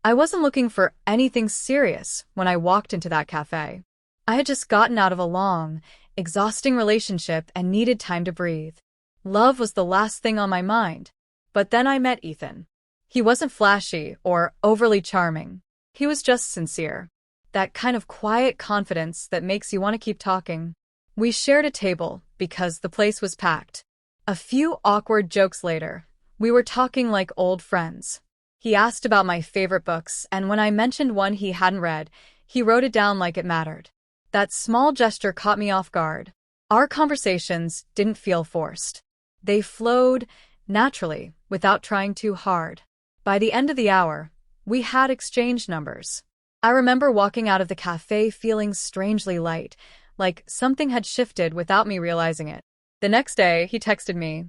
I wasn't looking for anything serious when I walked into that cafe. I had just gotten out of a long, exhausting relationship and needed time to breathe. Love was the last thing on my mind. But then I met Ethan. He wasn't flashy or overly charming. He was just sincere. That kind of quiet confidence that makes you want to keep talking. We shared a table because the place was packed. A few awkward jokes later, we were talking like old friends. He asked about my favorite books, and when I mentioned one he hadn't read, he wrote it down like it mattered. That small gesture caught me off guard. Our conversations didn't feel forced. They flowed naturally, without trying too hard. By the end of the hour, we had exchanged numbers. I remember walking out of the cafe feeling strangely light, like something had shifted without me realizing it. The next day, he texted me,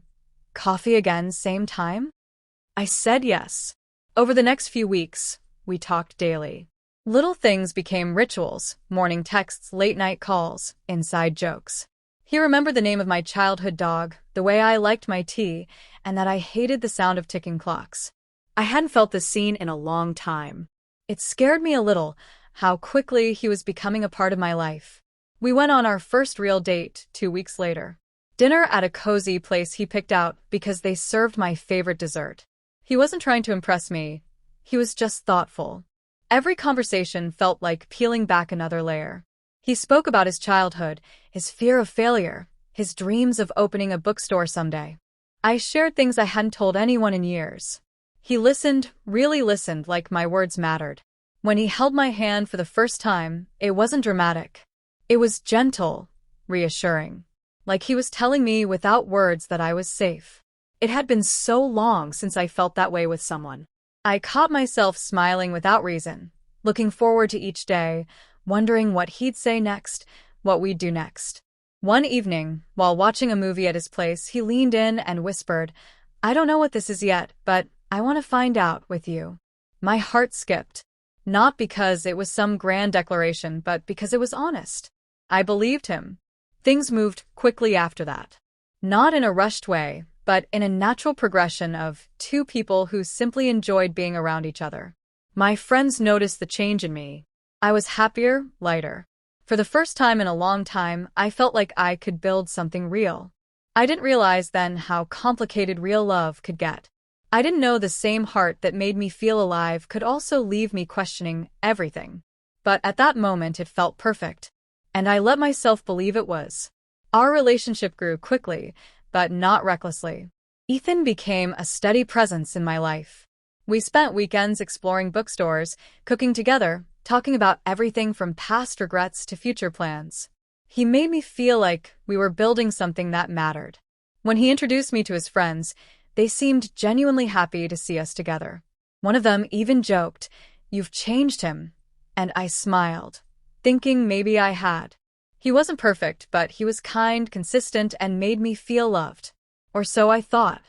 "Coffee again, same time?" I said yes. Over the next few weeks, we talked daily. Little things became rituals: morning texts, late-night calls, inside jokes. He remembered the name of my childhood dog, the way I liked my tea, and that I hated the sound of ticking clocks. I hadn't felt this scene in a long time. It scared me a little, how quickly he was becoming a part of my life. We went on our first real date 2 weeks later. Dinner at a cozy place he picked out because they served my favorite dessert. He wasn't trying to impress me. He was just thoughtful. Every conversation felt like peeling back another layer. He spoke about his childhood, his fear of failure, his dreams of opening a bookstore someday. I shared things I hadn't told anyone in years. He listened, really listened, like my words mattered. When he held my hand for the first time, it wasn't dramatic. It was gentle, reassuring. Like he was telling me without words that I was safe. It had been so long since I felt that way with someone. I caught myself smiling without reason, looking forward to each day, wondering what he'd say next, what we'd do next. One evening, while watching a movie at his place, he leaned in and whispered, "I don't know what this is yet, but I want to find out with you." My heart skipped. Not because it was some grand declaration, but because it was honest. I believed him. Things moved quickly after that. Not in a rushed way, but in a natural progression of two people who simply enjoyed being around each other. My friends noticed the change in me. I was happier, lighter. For the first time in a long time, I felt like I could build something real. I didn't realize then how complicated real love could get. I didn't know the same heart that made me feel alive could also leave me questioning everything. But at that moment it felt perfect. And I let myself believe it was. Our relationship grew quickly, but not recklessly. Ethan became a steady presence in my life. We spent weekends exploring bookstores, cooking together, talking about everything from past regrets to future plans. He made me feel like we were building something that mattered. When he introduced me to his friends, they seemed genuinely happy to see us together. One of them even joked, "You've changed him." And I smiled, thinking maybe I had. He wasn't perfect, but he was kind, consistent, and made me feel loved. Or so I thought.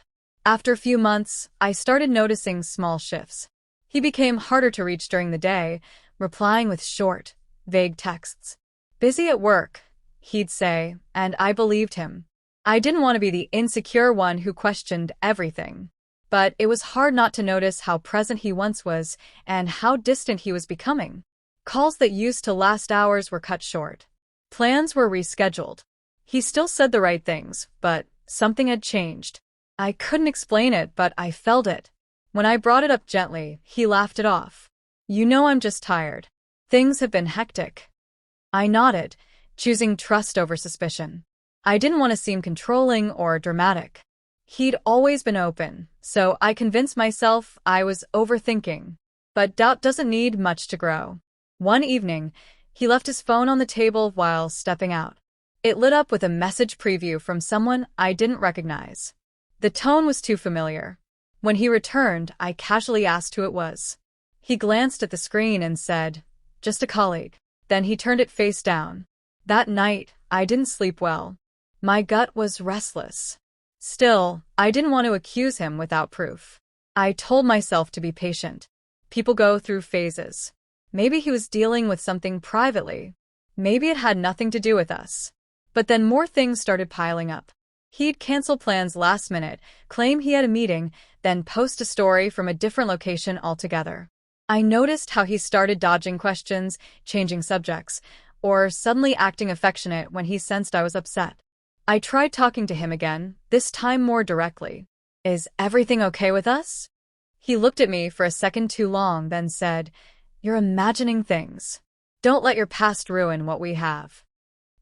After a few months, I started noticing small shifts. He became harder to reach during the day, replying with short, vague texts. "Busy at work," he'd say, and I believed him. I didn't want to be the insecure one who questioned everything. But it was hard not to notice how present he once was and how distant he was becoming. Calls that used to last hours were cut short. Plans were rescheduled. He still said the right things, but something had changed. I couldn't explain it, but I felt it. When I brought it up gently, he laughed it off. "You know, I'm just tired. Things have been hectic." I nodded, choosing trust over suspicion. I didn't want to seem controlling or dramatic. He'd always been open, so I convinced myself I was overthinking. But doubt doesn't need much to grow. One evening, he left his phone on the table while stepping out. It lit up with a message preview from someone I didn't recognize. The tone was too familiar. When he returned, I casually asked who it was. He glanced at the screen and said, "Just a colleague." Then he turned it face down. That night, I didn't sleep well. My gut was restless. Still, I didn't want to accuse him without proof. I told myself to be patient. People go through phases. Maybe he was dealing with something privately. Maybe it had nothing to do with us. But then more things started piling up. He'd cancel plans last minute, claim he had a meeting, then post a story from a different location altogether. I noticed how he started dodging questions, changing subjects, or suddenly acting affectionate when he sensed I was upset. I tried talking to him again, this time more directly. Is everything okay with us? He looked at me for a second too long, then said, You're imagining things. Don't let your past ruin what we have.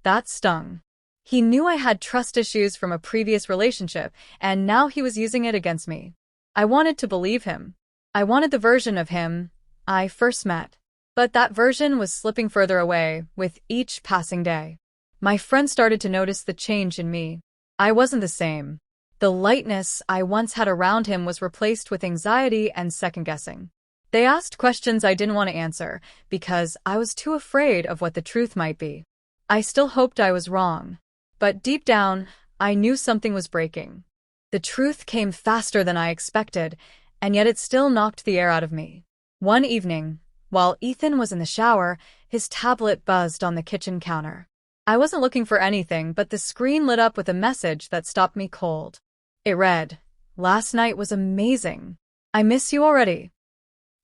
That stung. He knew I had trust issues from a previous relationship, and now he was using it against me. I wanted to believe him. I wanted the version of him I first met. But that version was slipping further away with each passing day. My friends started to notice the change in me. I wasn't the same. The lightness I once had around him was replaced with anxiety and second-guessing. They asked questions I didn't want to answer because I was too afraid of what the truth might be. I still hoped I was wrong. But deep down, I knew something was breaking. The truth came faster than I expected, and yet it still knocked the air out of me. One evening, while Ethan was in the shower, his tablet buzzed on the kitchen counter. I wasn't looking for anything, but the screen lit up with a message that stopped me cold. It read, Last night was amazing. I miss you already.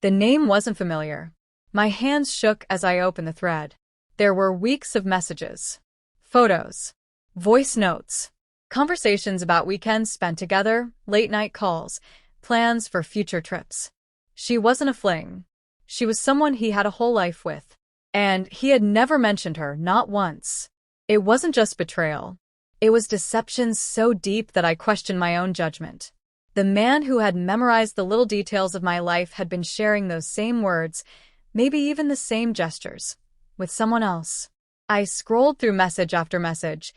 The name wasn't familiar. My hands shook as I opened the thread. There were weeks of messages, photos, voice notes, conversations about weekends spent together, late-night calls, plans for future trips. She wasn't a fling. She was someone he had a whole life with. And he had never mentioned her, not once. It wasn't just betrayal. It was deception so deep that I questioned my own judgment. The man who had memorized the little details of my life had been sharing those same words, maybe even the same gestures, with someone else. I scrolled through message after message,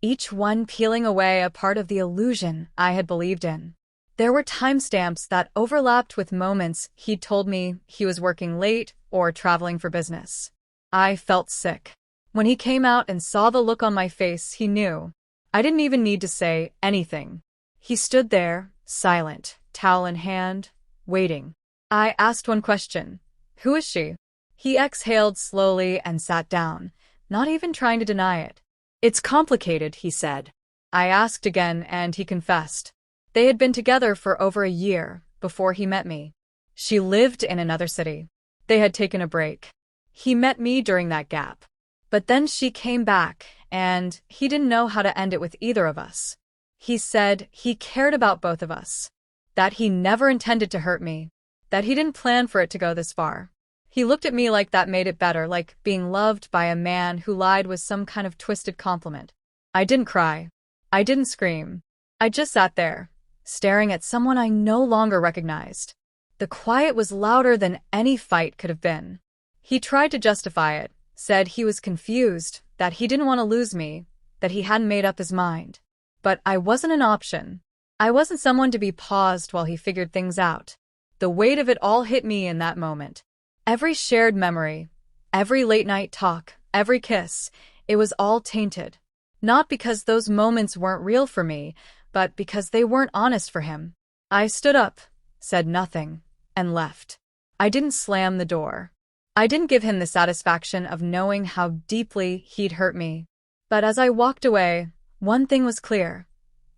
each one peeling away a part of the illusion I had believed in. There were timestamps that overlapped with moments he'd told me he was working late or traveling for business. I felt sick. When he came out and saw the look on my face, he knew. I didn't even need to say anything. He stood there, silent, towel in hand, waiting. I asked one question. Who is she? He exhaled slowly and sat down, not even trying to deny it. It's complicated, he said. I asked again, and he confessed. They had been together for over a year before he met me. She lived in another city. They had taken a break. He met me during that gap. But then she came back, and he didn't know how to end it with either of us. He said he cared about both of us, that he never intended to hurt me, that he didn't plan for it to go this far. He looked at me like that made it better, like being loved by a man who lied was some kind of twisted compliment. I didn't cry. I didn't scream. I just sat there, staring at someone I no longer recognized. The quiet was louder than any fight could have been. He tried to justify it, said he was confused, that he didn't want to lose me, that he hadn't made up his mind. But I wasn't an option. I wasn't someone to be paused while he figured things out. The weight of it all hit me in that moment. Every shared memory, every late-night talk, every kiss, it was all tainted. Not because those moments weren't real for me, but because they weren't honest for him. I stood up, said nothing, and left. I didn't slam the door. I didn't give him the satisfaction of knowing how deeply he'd hurt me. But as I walked away, one thing was clear.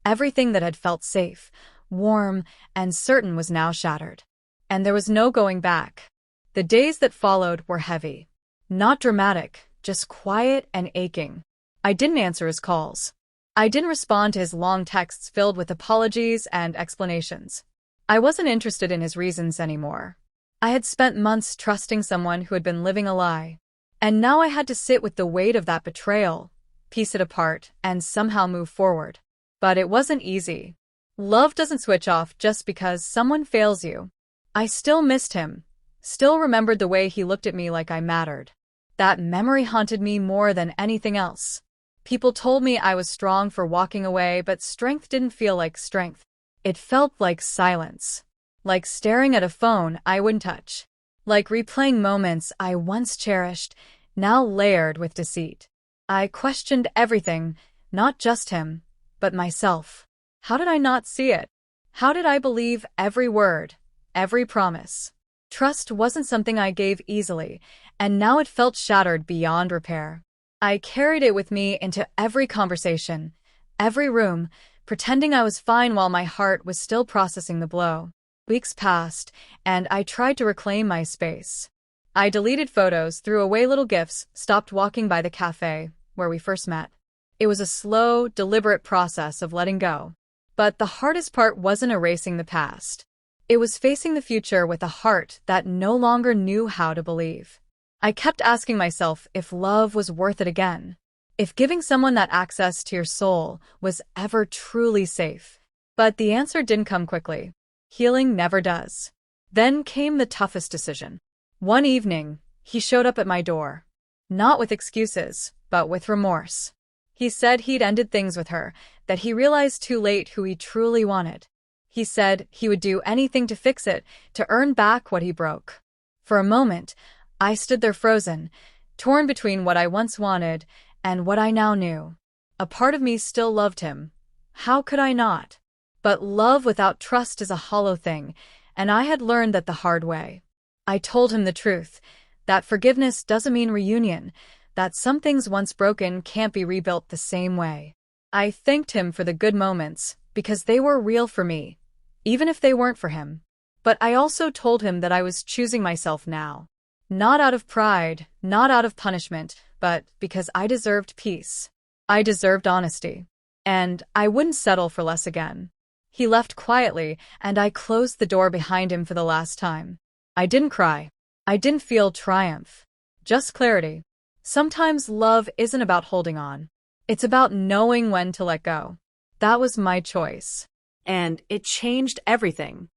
Everything that had felt safe, warm, and certain was now shattered. And there was no going back. The days that followed were heavy. Not dramatic, just quiet and aching. I didn't answer his calls. I didn't respond to his long texts filled with apologies and explanations. I wasn't interested in his reasons anymore. I had spent months trusting someone who had been living a lie. And now I had to sit with the weight of that betrayal, piece it apart, and somehow move forward. But it wasn't easy. Love doesn't switch off just because someone fails you. I still missed him. Still remembered the way he looked at me like I mattered. That memory haunted me more than anything else. People told me I was strong for walking away, but strength didn't feel like strength. It felt like silence. Like staring at a phone I wouldn't touch. Like replaying moments I once cherished, now layered with deceit. I questioned everything, not just him, but myself. How did I not see it? How did I believe every word, every promise? Trust wasn't something I gave easily, and now it felt shattered beyond repair. I carried it with me into every conversation, every room, pretending I was fine while my heart was still processing the blow. Weeks passed, and I tried to reclaim my space. I deleted photos, threw away little gifts, stopped walking by the cafe where we first met. It was a slow, deliberate process of letting go. But the hardest part wasn't erasing the past. It was facing the future with a heart that no longer knew how to believe. I kept asking myself if love was worth it again. If giving someone that access to your soul was ever truly safe. But the answer didn't come quickly. Healing never does. Then came the toughest decision. One evening, he showed up at my door. Not with excuses, but with remorse. He said he'd ended things with her, that he realized too late who he truly wanted. He said he would do anything to fix it, to earn back what he broke. For a moment, I stood there frozen, torn between what I once wanted and what I now knew. A part of me still loved him. How could I not? But love without trust is a hollow thing, and I had learned that the hard way. I told him the truth, that forgiveness doesn't mean reunion, that some things once broken can't be rebuilt the same way. I thanked him for the good moments, because they were real for me, even if they weren't for him. But I also told him that I was choosing myself now. Not out of pride, not out of punishment, but because I deserved peace. I deserved honesty. And I wouldn't settle for less again. He left quietly, and I closed the door behind him for the last time. I didn't cry. I didn't feel triumph. Just clarity. Sometimes love isn't about holding on. It's about knowing when to let go. That was my choice. And it changed everything.